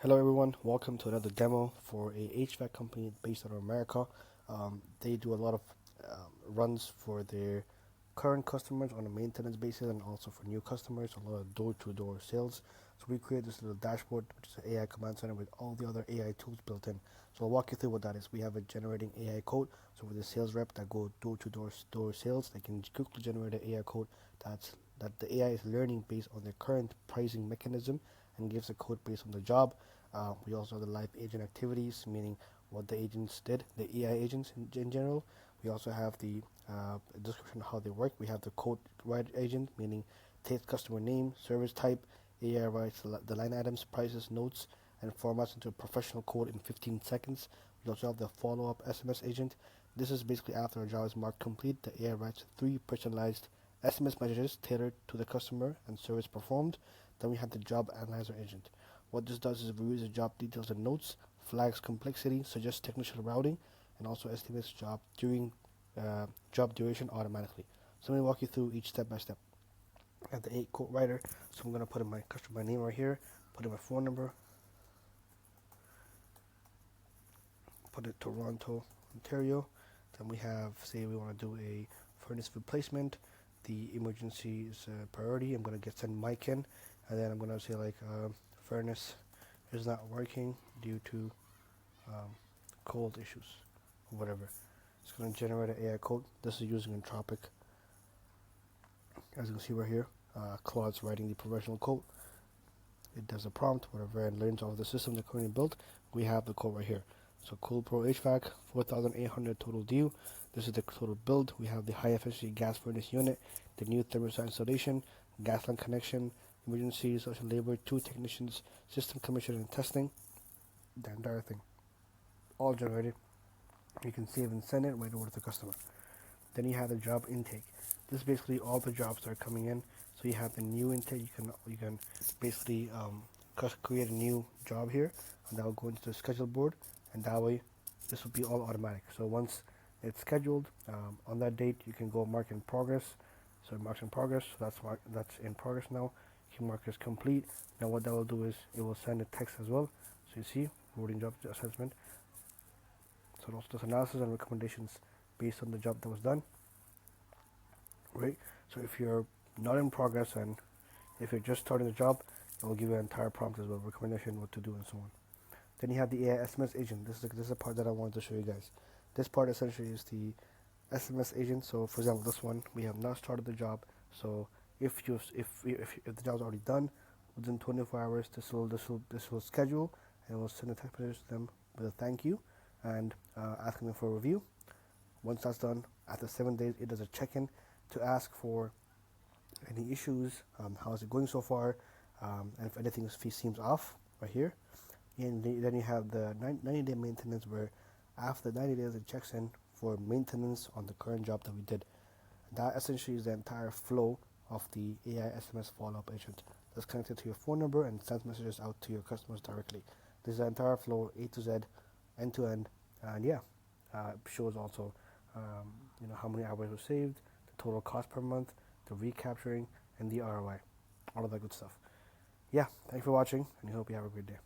Hello everyone, welcome to another demo for a HVAC company based out of America. They do a lot of runs for their current customers on a maintenance basis and also for new customers, a lot of door-to-door sales. So we created this little dashboard, which is an AI command center with all the other AI tools built in. So I'll walk you through what that is. We have a generating AI code. So for the sales rep that go door sales, they can quickly generate an AI code that the AI is learning based on their current pricing mechanism and gives a code based on the job. We also have the live agent activities, meaning what the agents did, the AI agents in general. We also have the description of how they work. We have the code write agent, meaning takes customer name, service type. AI writes the line items, prices, notes, and formats into a professional code in 15 seconds. We also have the follow-up SMS agent. This is basically after a job is marked complete, the AI writes 3 personalized SMS messages tailored to the customer and service performed. Then we have the job analyzer agent. What this does is it reviews the job details and notes, flags complexity, suggests technical routing, and also estimates job duration automatically. So let me walk you through each step by step. I have the 8 quote writer, so I'm going to put in my customer name right here, put in my phone number, put it Toronto, Ontario. Then we have, say we want to do a furnace replacement. The emergency is a priority. I'm going to send Mike in, and then I'm going to say like furnace is not working due to cold issues or whatever. It's going to generate an AI code. This is using Entropic. As you can see right here, Claude's writing the professional code. It does a prompt, whatever, and learns off the system they currently built. We have the code right here. So Cool Pro HVAC, 4,800 total due. This is the total build. We have the high efficiency gas furnace unit, the new thermostat installation, gas line connection, emergency social labor, 2 technicians, system commission and testing, the entire thing. All generated. You can save and send it right over to the customer. Then you have the job intake. This is basically all the jobs that are coming in. So you have the new intake. You can basically create a new job here, and that will go into the schedule board, and that way this will be all automatic. So once it's scheduled on that date, you can go mark in progress. So it marks in progress. So that's in progress now. You can mark as complete. Now what that will do is it will send a text as well. So you see voting job assessment. So it also does analysis and recommendations based on the job that was done. Right. So if you're not in progress and if you're just starting the job, it will give you an entire prompt as well, recommendation, what to do, and so on. Then you have the AI SMS agent. This is a part that I wanted to show you guys. This part essentially is the SMS agent. So for example, this one we have not started the job. So if the job's already done, within 24 hours, this will schedule and will send a text message to them with a thank you and asking them for a review. Once that's done, after 7 days, it does a check-in to ask for any issues, how is it going so far, and if anything seems off right here. And then you have the 90-day maintenance, where after 90 days it checks in for maintenance on the current job that we did. That essentially is the entire flow of the AI SMS follow-up agent that's connected to your phone number and sends messages out to your customers directly. This is the entire flow, A to Z, end to end, and yeah, it shows also how many hours were saved, the total cost per month, the recapturing, and the ROI, all of that good stuff. Yeah, thanks for watching, and I hope you have a great day.